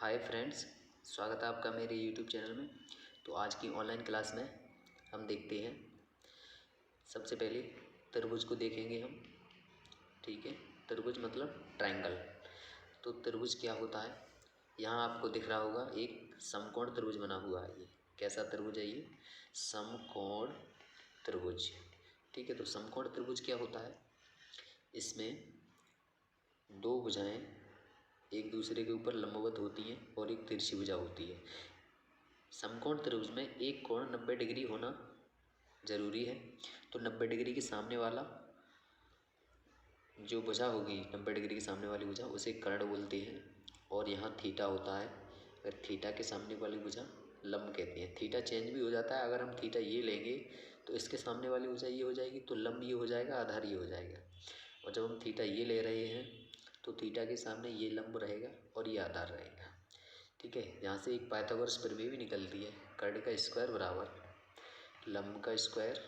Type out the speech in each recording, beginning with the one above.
Hi friends, स्वागत है आपका मेरे यूट्यूब चैनल में। तो आज की ऑनलाइन क्लास में हम देखते हैं, सबसे पहले त्रिभुज को देखेंगे हम। ठीक है, त्रिभुज मतलब ट्रायंगल। तो त्रिभुज क्या होता है, यहाँ आपको दिख रहा होगा एक समकोण त्रिभुज बना हुआ है। ये कैसा त्रिभुज है? ये समकोण त्रिभुज। ठीक है, तो समकोण त्रिभुज क्या होता है? इसमें दो भुजाएं एक दूसरे के ऊपर लंबवत होती हैं और एक तिरछी भुजा होती है। समकोण त्रिभुज में एक कोण 90 डिग्री होना जरूरी है। तो 90 डिग्री के सामने वाला जो भुजा होगी, 90 डिग्री के सामने वाली भुजा, उसे कर्ण बोलते हैं। और यहाँ थीटा होता है। अगर थीटा के सामने वाली भुजा लंब कहते हैं। थीटा चेंज भी हो जाता है। अगर हम थीटा ये लेंगे तो इसके सामने वाली भुजा ये हो जाएगी, तो लंब ये हो जाएगा, आधार ये हो जाएगा। और जब हम थीटा ये ले रहे हैं तो थीटा के सामने ये लंब रहेगा और ये आधार रहेगा। ठीक है, यहाँ से एक पाइथागोरस प्रमेय भी निकलती है। कर्ण का स्क्वायर बराबर लंब का स्क्वायर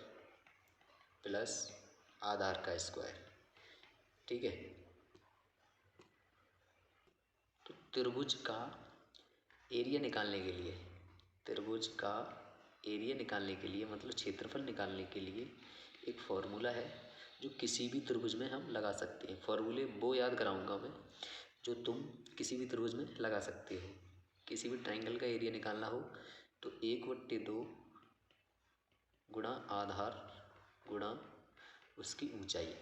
प्लस आधार का स्क्वायर। ठीक है, तो त्रिभुज का एरिया निकालने के लिए, त्रिभुज का एरिया निकालने के लिए मतलब क्षेत्रफल निकालने के लिए एक फॉर्मूला है जो किसी भी त्रिभुज में हम लगा सकते हैं। फॉर्मूले वो याद कराऊंगा मैं जो तुम किसी भी त्रिभुज में लगा सकते हो। किसी भी ट्रायंगल का एरिया निकालना हो तो 1/2 गुणा आधार गुणा उसकी ऊंचाई।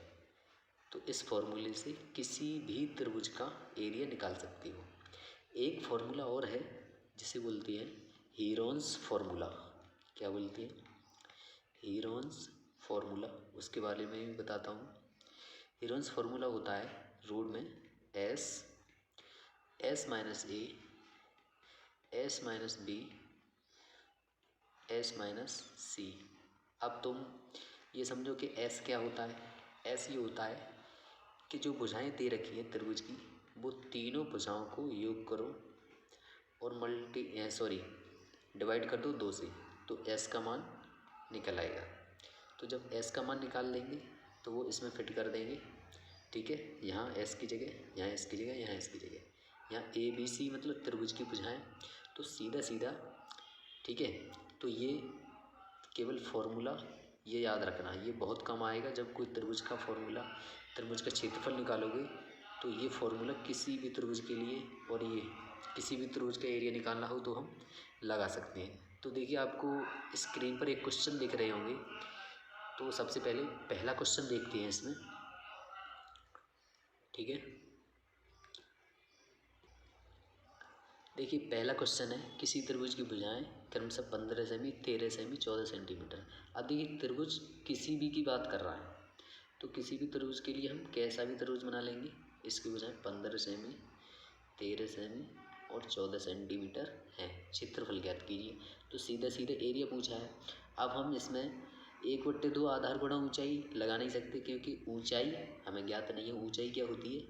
तो इस फॉर्मूले से किसी भी त्रिभुज का एरिया निकाल सकते हो। एक फॉर्मूला और है जिसे बोलते हैं हीरोन्स फार्मूला। क्या बोलते हैं? Heron's formula. उसके बारे में भी बताता हूँ। हीरोन्स फार्मूला होता है रूट में S minus A, S minus B, S minus C. अब तुम ये समझो कि एस क्या होता है। एस ये होता है कि जो भुजाएं दे रखी हैं त्रिभुज की, वो तीनों भुजाओं को योग करो और डिवाइड कर दो 2 से, तो एस का मान निकल आएगा। तो जब एस का मान निकाल लेंगे तो वो इसमें फिट कर देंगे। ठीक है, यहाँ एस की जगह, यहाँ एस की जगह, यहाँ एस की जगह, यहाँ ए बी सी मतलब त्रिभुज की भुजाएं। तो सीधा सीधा, ठीक है, तो ये केवल फॉर्मूला ये याद रखना, ये बहुत कम आएगा जब कोई त्रिभुज का फॉर्मूला, त्रिभुज का क्षेत्रफल निकालोगे तो ये फॉर्मूला किसी भी त्रिभुज के लिए, और ये किसी भी त्रिभुज का एरिया निकालना हो तो हम लगा सकते हैं। तो देखिए, आपको स्क्रीन पर एक क्वेश्चन दिख रहे होंगे। तो सबसे पहले पहला क्वेश्चन देखते हैं इसमें। ठीक है, देखिए पहला क्वेश्चन है, किसी त्रिभुज की भुजाएं क्रमशः 15 सेमी, 13 सेमी, 14 सेंटीमीटर। अब देखिए त्रिभुज किसी भी की बात कर रहा है, तो किसी भी त्रिभुज के लिए हम कैसा भी त्रिभुज बना लेंगे। इसकी भुजाएं 15 सेमी, 13 सेमी और 14 सेंटीमीटर है। क्षेत्रफल ज्ञात कीजिए। तो सीधा सीधा एरिया पूछा है। अब हम इसमें 1/2 आधार गुणा ऊंचाई लगा नहीं सकते, क्योंकि ऊंचाई हमें ज्ञात नहीं है। ऊंचाई क्या होती है?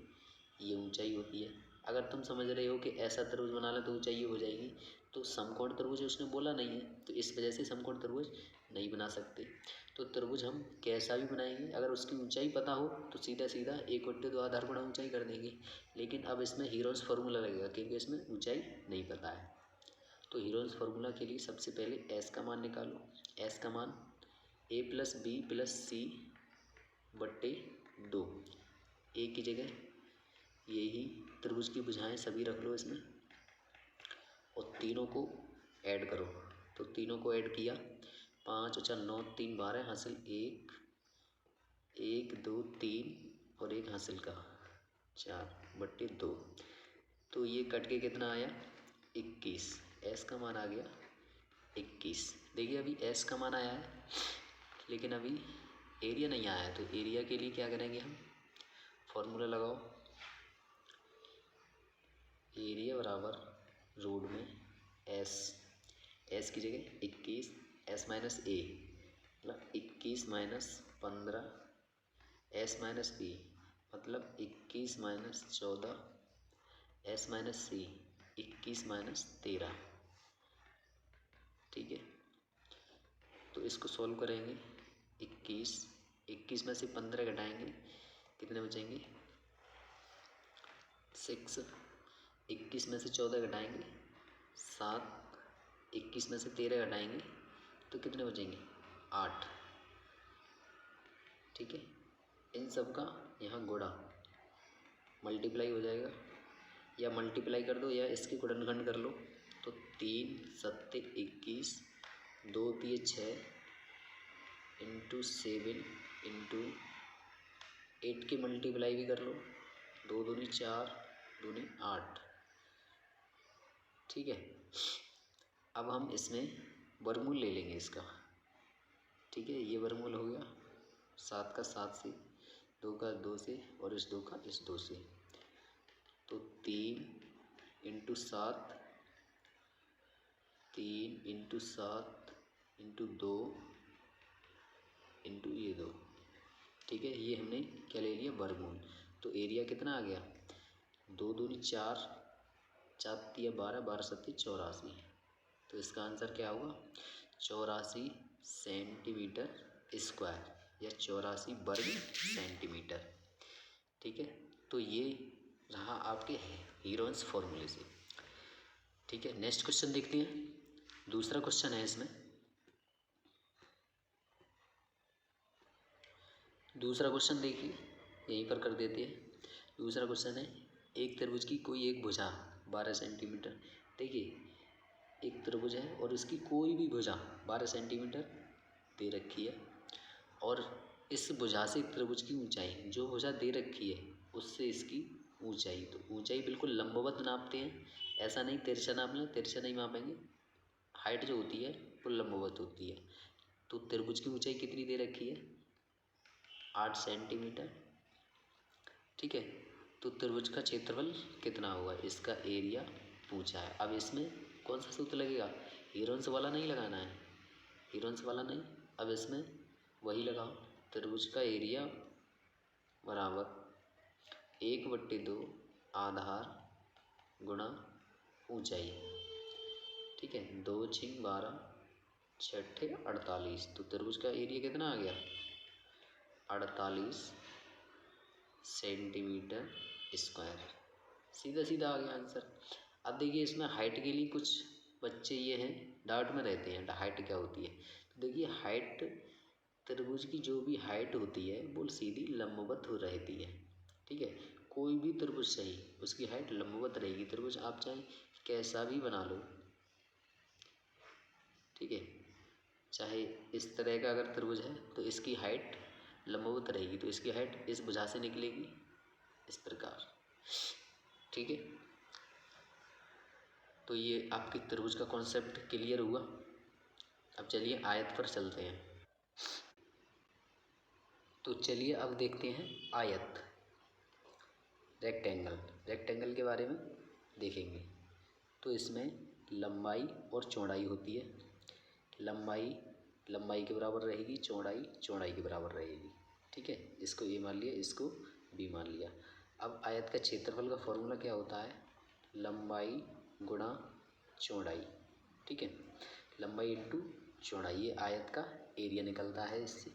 ये ऊंचाई होती है। अगर तुम समझ रहे हो कि ऐसा त्रिभुज बना लो तो ऊंचाई ये हो जाएगी, तो समकोण त्रिभुज उसने बोला नहीं है, तो इस वजह से समकोण त्रिभुज नहीं बना सकते। तो त्रिभुज हम कैसा भी बनाएंगे, अगर उसकी ऊंचाई पता हो तो सीधा सीधा 1/2 आधार गुणा ऊंचाई कर देंगे। लेकिन अब इसमें हीरोन्स फार्मूला लगेगा, क्योंकि इसमें ऊंचाई नहीं पता है। तो हीरोन्स फार्मूला के लिए सबसे पहले एस का मान निकालो। एस का मान ए प्लस बी प्लस सी बट्टे 2। ए की जगह यही त्रिभुज की भुजाएं सभी रख लो इसमें, और तीनों को ऐड करो। तो तीनों को ऐड किया, 5 और 4 9, 3 12 हासिल 1, 1 2 3 और 1 हासिल का 4/2। तो ये कट के कितना आया? 21। एस का मान आ गया 21। देखिए अभी एस का मान आया है, लेकिन अभी एरिया नहीं आया है। तो एरिया के लिए क्या करेंगे हम? फॉर्मूला लगाओ। एरिया बराबर रूट में एस की जगह 21, एस माइनस ए मतलब 21 माइनस 15, एस माइनस बी मतलब 21 माइनस 14, एस माइनस सी 21 माइनस 13। ठीक है, तो इसको सॉल्व करेंगे। 21 में से 15 घटाएंगे, कितने बचेंगे? 6। 21 में से 14 घटाएंगे 7, 21 में से 13 घटाएंगे तो कितने बचेंगे 8। ठीक है, इन सब का यहाँ गुणा मल्टीप्लाई हो जाएगा, या मल्टीप्लाई कर दो या इसके गुणनखंड कर लो। तो 3 सत्ते 21, 2 तिये 6 इंटू 7 इंटू 8 की मल्टीप्लाई भी कर लो, 2 दूनी 4 दूनी 8। ठीक है, अब हम इसमें वर्गमूल ले लेंगे इसका। ठीक है, ये वर्गमूल हो गया 7 का 7 से, 2 का 2 से और इस 2 का इस 2 से। तो 3 इंटू 7, 3 इंटू 7 इंटू 2 इंटू ये 2। ठीक है, ये हमने क्या ले लिया वर्गमूल। तो एरिया कितना आ गया 2 दूनी 4, 4 तिया 12, 12 सत्ती 84। तो इसका आंसर क्या होगा 84 सेंटीमीटर स्क्वायर या 84 वर्ग सेंटीमीटर। ठीक है, तो ये रहा आपके हीरोन्स फॉर्मूले से। ठीक है, नेक्स्ट क्वेश्चन देखते हैं। दूसरा क्वेश्चन है इसमें, दूसरा क्वेश्चन देखिए, यहीं पर कर देते हैं। दूसरा क्वेश्चन है एक त्रिभुज की कोई एक भुजा 12 सेंटीमीटर। देखिए, एक त्रिभुज है और इसकी कोई भी भुजा 12 सेंटीमीटर दे रखी है, और इस भुजा से त्रिभुज की ऊंचाई, जो भुजा दे रखी है उससे इसकी ऊंचाई, तो ऊंचाई बिल्कुल लंबवत नापते हैं, ऐसा नहीं तिरछा नाप लें, तिरछा नहीं मापेंगे। हाइट जो होती है वो लंबवत होती है। तो त्रिभुज की ऊंचाई कितनी दे रखी है 8 सेंटीमीटर। ठीक है, तो त्रिभुज का क्षेत्रफल कितना होगा, इसका एरिया पूछा है। अब इसमें कौन सा सूत्र लगेगा, हीरोन्स वाला नहीं लगाना है, हीरोन्स वाला नहीं। अब इसमें वही लगाओ, त्रिभुज का एरिया बराबर 1/2 आधार गुणा ऊंचाई। ठीक है, 2 छिंग 12, 6 48। तो त्रिभुज का एरिया कितना आ गया 48 सेंटीमीटर स्क्वायर। सीधा सीधा आ गया आंसर। अब देखिए, इसमें हाइट के लिए कुछ बच्चे ये हैं डाउट में रहते हैं, हाइट क्या होती है। तो देखिए, हाइट त्रिभुज की जो भी हाइट होती है वो सीधी लंबवत हो रहती है। ठीक है, कोई भी त्रिभुज सही उसकी हाइट लंबवत रहेगी। त्रिभुज आप चाहे कैसा भी बना लो, ठीक है, चाहे इस तरह का अगर त्रिभुज है तो इसकी हाइट लंबवत रहेगी, तो इसकी हाइट इस भुजा से निकलेगी इस प्रकार। ठीक है, तो ये आपके त्रिभुज का कॉन्सेप्ट क्लियर हुआ। अब चलिए आयत पर चलते हैं। तो चलिए अब देखते हैं आयत, रेक्टेंगल। रेक्टेंगल के बारे में देखेंगे। तो इसमें लंबाई और चौड़ाई होती है। लंबाई लंबाई के बराबर रहेगी, चौड़ाई चौड़ाई के बराबर रहेगी। ठीक है, इसको ए मान लिया, इसको बी मान लिया। अब आयत का क्षेत्रफल का फॉर्मूला क्या होता है, लंबाई गुणा चौड़ाई। ठीक है, लंबाई इंटू चौड़ाई, ये आयत का एरिया निकलता है इससे।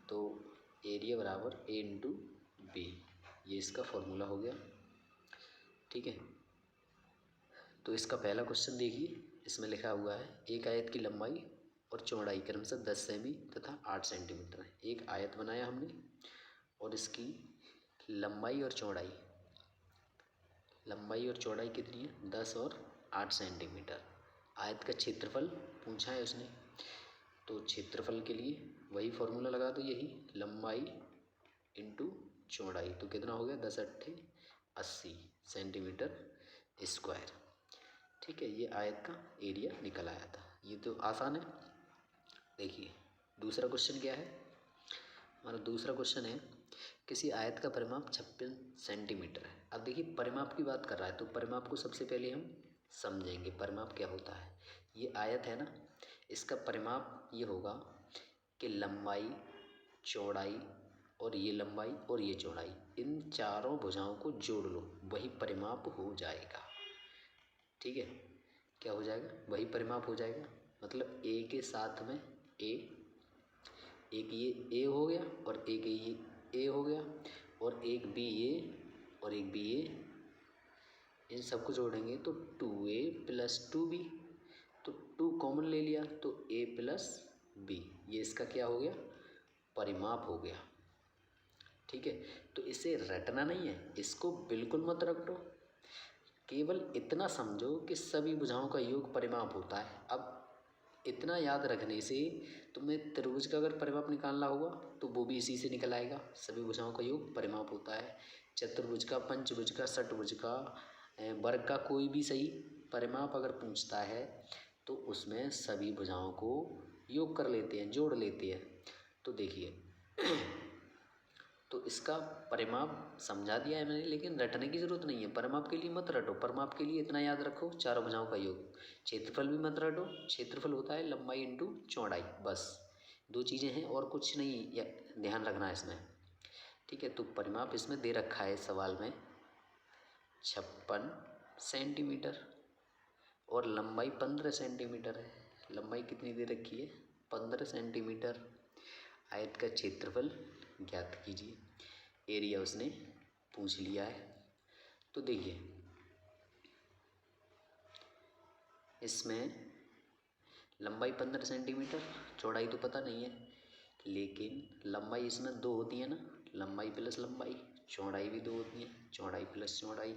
तो एरिया बराबर ए इंटू बी, ये इसका फॉर्मूला हो गया। ठीक है, तो इसका पहला क्वेश्चन देखिए, इसमें लिखा हुआ है एक आयत की लंबाई और चौड़ाई क्रमशः 10 सेमी तथा 8 सेंटीमीटर है। एक आयत बनाया हमने और इसकी लंबाई और चौड़ाई कितनी है 10 और 8 सेंटीमीटर। आयत का क्षेत्रफल पूछा है उसने, तो क्षेत्रफल के लिए वही फॉर्मूला लगा दो, यही लंबाई इंटू चौड़ाई। तो कितना हो गया 10 अट्ठे 80 सेंटीमीटर स्क्वायर। ठीक है, ये आयत का एरिया निकल आया था। ये तो आसान है। देखिए दूसरा क्वेश्चन क्या है, हमारा दूसरा क्वेश्चन है किसी आयत का परिमाप 56 सेंटीमीटर है। अब देखिए, परिमाप की बात कर रहा है तो परिमाप को सबसे पहले हम समझेंगे परिमाप क्या होता है। ये आयत है ना, इसका परिमाप ये होगा कि लंबाई चौड़ाई और ये लंबाई और ये चौड़ाई, इन चारों भुजाओं को जोड़ लो, वही परिमाप हो जाएगा। ठीक है, क्या हो जाएगा, वही परिमाप हो जाएगा। मतलब ए के साथ में ए, एक ये ए हो गया और एक ये ए हो गया, और एक बी ए और एक बी ए इन सबको जोड़ेंगे तो 2a + 2b, तो 2 कॉमन ले लिया तो a + b, ये इसका क्या हो गया, परिमाप हो गया। ठीक है, तो इसे रटना नहीं है, इसको बिल्कुल मत रटो, केवल इतना समझो कि सभी भुजाओं का योग परिमाप होता है। अब इतना याद रखने से तुम्हें त्रिभुज का अगर परिमाप निकालना होगा तो वो भी इसी से निकल आएगा, सभी भुजाओं का योग परिमाप होता है। चतुर्भुज का, पंचभुज का, षटभुज का, वर्ग का कोई भी सही परिमाप अगर पूछता है तो उसमें सभी भुजाओं को योग कर लेते हैं, जोड़ लेते हैं। तो देखिए तो इसका परिमाप समझा दिया है मैंने, लेकिन रटने की ज़रूरत नहीं है। परिमाप के लिए मत रटो, परिमाप के लिए इतना याद रखो, चारों भुजाओं का योग। क्षेत्रफल भी मत रटो, क्षेत्रफल होता है लंबाई इंटू चौड़ाई, बस 2 चीज़ें हैं और कुछ नहीं ध्यान रखना है इसमें। ठीक है, तो परिमाप इसमें दे रखा है सवाल में 56 सेंटीमीटर और लंबाई 15 सेंटीमीटर है। लंबाई कितनी दे रखी है, 15 सेंटीमीटर। आयत का क्षेत्रफल ज्ञात कीजिए, एरिया उसने पूछ लिया है। तो देखिए इसमें लंबाई 15 सेंटीमीटर, चौड़ाई तो पता नहीं है, लेकिन लंबाई इसमें 2 होती है ना, लंबाई प्लस लंबाई, चौड़ाई भी 2 होती है, चौड़ाई प्लस चौड़ाई,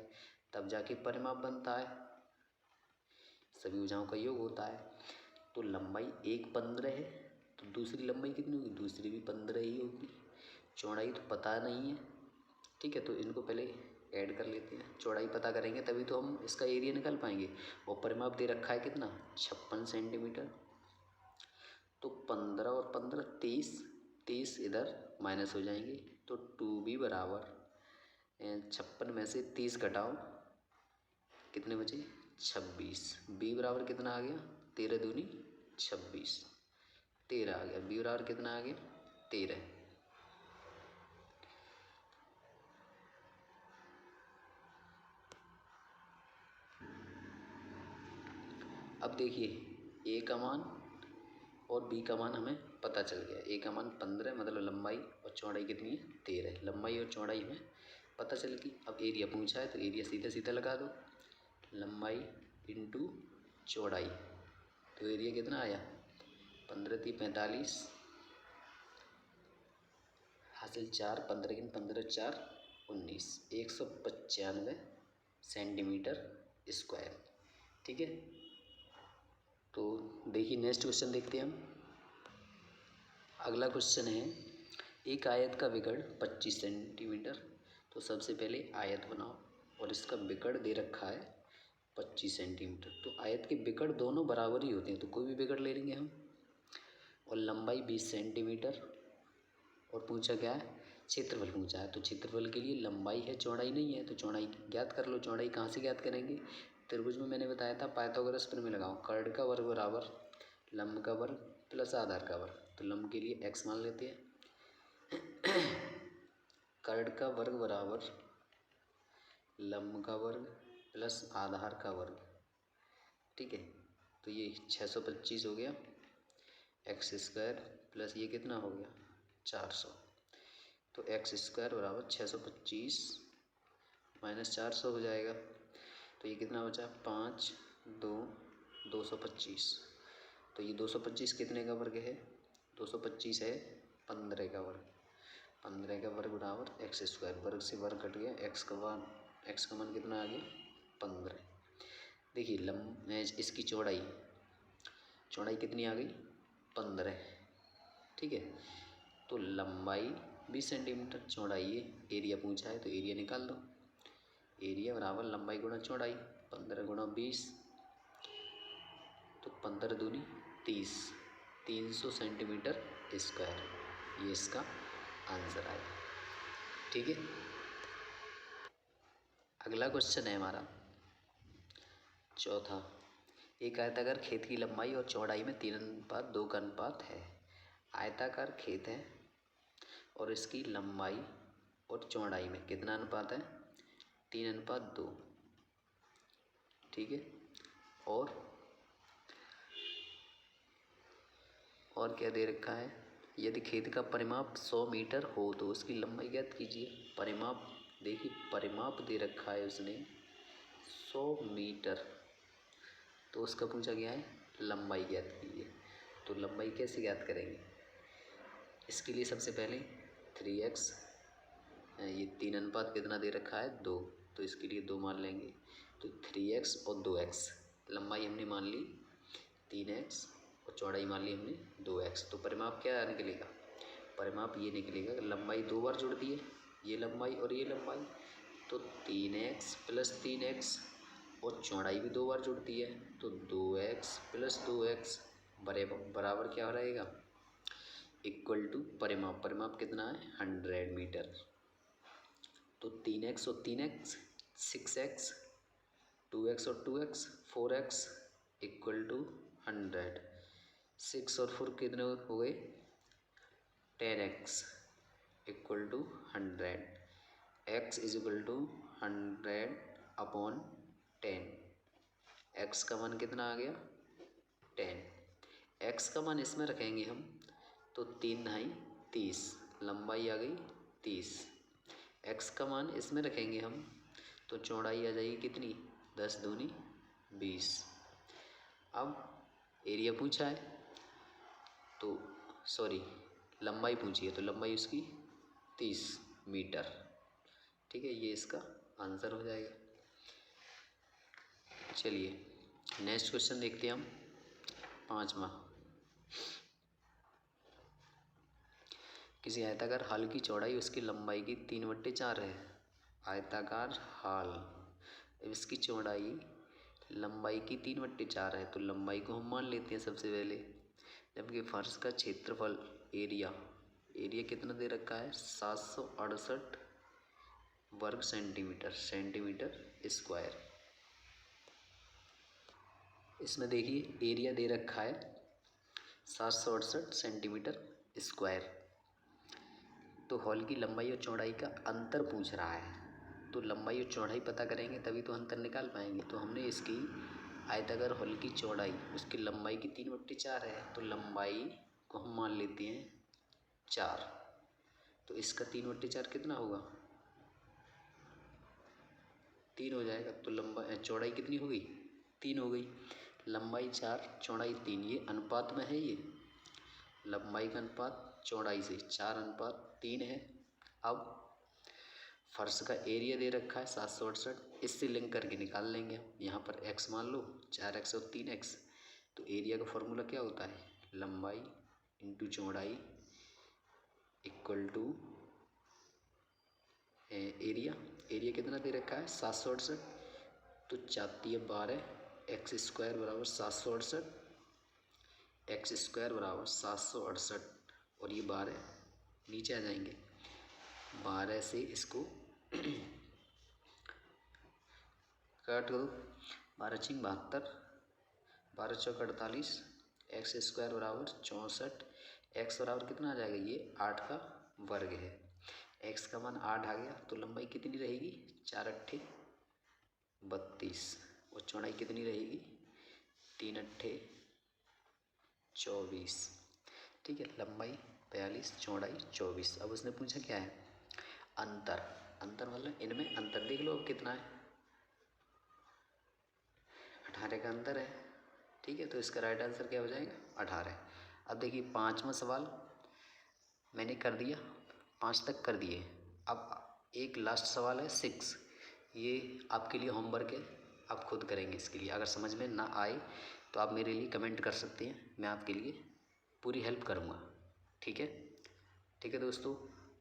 तब जाके परिमाप बनता है, सभी भुजाओं का योग होता है। तो लंबाई एक 15 है तो दूसरी लंबाई कितनी होगी, दूसरी भी 15 ही होगी। चौड़ाई तो पता नहीं है, ठीक है, तो इनको पहले ऐड कर लेते हैं। चौड़ाई पता करेंगे तभी तो हम इसका एरिया निकाल पाएंगे। और परिमाप दे रखा है कितना, 56 सेंटीमीटर। तो 15 और 15 30, 30 इधर माइनस हो जाएंगे तो 2b बराबर 56 में से 30 घटाओ, कितने बचे 26। b बराबर कितना आ गया, 13 दूनी 26, 13 आ गया। b बराबर कितना आ गया 13। अब देखिए a का मान और b का मान हमें पता चल गया। a का मान 15 मतलब लंबाई, और चौड़ाई कितनी है 13, लंबाई और चौड़ाई हमें पता चल गई। अब एरिया पूछा है तो एरिया सीधा सीधा लगा दो, लंबाई इंटू चौड़ाई, तो एरिया कितना आया 15 × 45, हासिल 4, 15 × 15 4 19, 195 सेंटीमीटर स्क्वायर। ठीक है, तो देखिए नेक्स्ट क्वेश्चन देखते हैं हम। अगला क्वेश्चन है, एक आयत का विकर्ण 25 सेंटीमीटर। तो सबसे पहले आयत बनाओ और इसका विकर्ण दे रखा है 25 सेंटीमीटर। तो आयत के विकर्ण दोनों बराबर ही होते हैं, तो कोई भी विकर्ण ले लेंगे हम। और लंबाई 20 सेंटीमीटर, और पूछा क्या है, क्षेत्रफल पूछा है। तो क्षेत्रफल के लिए लंबाई है, चौड़ाई नहीं है, तो चौड़ाई ज्ञात कर लो। चौड़ाई कहाँ से ज्ञात करेंगे, त्रिभुज में मैंने बताया था पाइथागोरस प्रमेय लगाओ, कर्ण का वर्ग बराबर लंब का वर्ग प्लस आधार का वर्ग। तो लंब के लिए x मान लेते हैं, कर्ण का वर्ग बराबर लंब का वर्ग प्लस आधार का वर्ग। ठीक है, तो ये 625 हो गया, x² प्लस ये कितना हो गया 400। तो x² बराबर 625 माइनस 400 हो जाएगा। तो ये कितना बचा 5 2 225। तो ये 225 कितने का वर्ग है, 225 है 15 का वर्ग। 15 का वर्ग बराबर x², वर्ग से वर्ग कट गया, x का मान कितना आ गया 15। देखिए इसकी चौड़ाई कितनी आ गई 15। ठीक है, तो लंबाई 20 सेंटीमीटर, चौड़ाई है, एरिया पूछा है तो एरिया निकाल दो। एरिया बराबर लंबाई गुणा चौड़ाई, 15 गुणा 20, तो 15 दूनी 30, 300 सेंटीमीटर स्क्वायर, ये इसका आंसर आया। ठीक है, अगला क्वेश्चन है हमारा चौथा। एक आयताकार खेत की लंबाई और चौड़ाई में 3:2 का अनुपात है। आयताकार खेत है और इसकी लंबाई और चौड़ाई में कितना अनुपात है 3:2। ठीक है, और क्या दे रखा है, यदि खेत का परिमाप 100 मीटर हो तो उसकी लंबाई ज्ञात कीजिए। परिमाप देखिए, परिमाप दे रखा है उसने 100 मीटर, तो उसका पूछा गया है लंबाई ज्ञात कीजिए। तो लंबाई कैसे ज्ञात करेंगे? इसके लिए सबसे पहले 3x, ये 3 अनुपात कितना दे रखा है 2, तो इसके लिए 2 मान लेंगे। तो 3x और 2x, लंबाई हमने मान ली 3x और चौड़ाई मान ली हमने 2x। तो परिमाप क्या निकलेगा? परिमाप ये निकलेगा कि लंबाई 2 बार जुड़ दी है, ये लंबाई और ये लंबाई, तो 3x प्लस 3x, और चौड़ाई भी 2 बार जुड़ती है, तो 2x प्लस 2x बराबर क्या रहेगा? इक्वल टू परिमाप, परिमाप कितना है 100 मीटर। तो 3x और 3x 6x, 2x और 2x 4x इक्वल टू 100। 6 और 4 कितने हो गए? 10x equal to 100। x is equal to 100 upon 10। x का मान कितना आ गया? 10। x का मान इसमें रखेंगे हम, तो 3 9 30, लंबाई आ गई 30। x का मान इसमें रखेंगे हम, तो चौड़ाई आ जाएगी कितनी? 10 दूनी 20। अब एरिया पूछा है, तो सॉरी लंबाई पूछी है, तो लंबाई उसकी 30 मीटर। ठीक है, ये इसका आंसर हो जाएगा। चलिए नेक्स्ट क्वेश्चन देखते हैं हम, 5वां। किसी आयताकार हल की चौड़ाई उसकी लंबाई की 3/4 है। आयताकार हल, इसकी चौड़ाई लंबाई की 3/4 है, तो लंबाई को हम मान लेते हैं सबसे पहले। जबकि फर्श का क्षेत्रफल एरिया कितना दे रखा है? 768 वर्ग सेंटीमीटर, सेंटीमीटर स्क्वायर। इसमें देखिए एरिया दे रखा है 768 सेंटीमीटर स्क्वायर, तो हॉल की लंबाई और चौड़ाई का अंतर पूछ रहा है। तो लंबाई और चौड़ाई पता करेंगे तभी तो अंतर निकाल पाएंगे। तो हमने इसकी आयताकार हॉल की चौड़ाई उसकी लंबाई की 3/4 है, तो लंबाई को हम मान लेते हैं 4। तो इसका 3/4 कितना होगा? 3 हो जाएगा। तो लंबाई चौड़ाई कितनी हो गई? 3 हो गई। लंबाई 4 चौड़ाई 3, ये अनुपात में है। ये लंबाई का अनुपात चौड़ाई से 4:3 है। अब फर्श का एरिया दे रखा है 768, इससे लिंक करके निकाल लेंगे हम। यहाँ पर x मान लो, 4x और 3x। तो एरिया का फॉर्मूला क्या होता है? लंबाई इंटू चौड़ाई इक्वल टू एरिया। एरिया कितना दे रखा है? 768, तो 4×12, एक्स स्क्वायर बराबर 768, एक्स स्क्वायर बराबर 768, और ये 12 नीचे आ जाएंगे। 12 से इसको काट दो, 12×6 72, 12×4 48, एक्स स्क्वायर बराबर 64। एक्स बराबर कितना आ जाएगा? ये 8 का वर्ग है। एक्स का मान 8 आ गया, तो लंबाई कितनी रहेगी? 4×8 32, और चौड़ाई कितनी रहेगी? 3×8 24। ठीक है, लंबाई 42, चौड़ाई 24। अब उसने पूछा क्या है? अंतर। अंतर मतलब इनमें अंतर देख लो अब कितना है? 18 का अंतर है। ठीक है, तो इसका राइट आंसर क्या हो जाएगा? 18। अब देखिए 5वां सवाल मैंने कर दिया, 5 तक कर दिए। अब एक लास्ट सवाल है 6, ये आपके लिए होमवर्क है, आप खुद करेंगे। इसके लिए अगर समझ में ना आए तो आप मेरे लिए कमेंट कर सकते हैं, मैं आपके लिए पूरी हेल्प करूँगा। ठीक है? ठीक है दोस्तों,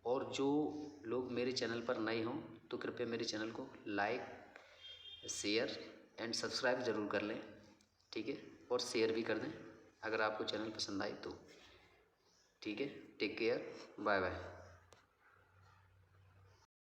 और जो लोग मेरे चैनल पर नए हों तो कृपया मेरे चैनल को लाइक, शेयर एंड सब्सक्राइब ज़रूर कर लें। ठीक है, और शेयर भी कर दें अगर आपको चैनल पसंद आए तो। ठीक है, टेक केयर, बाय बाय।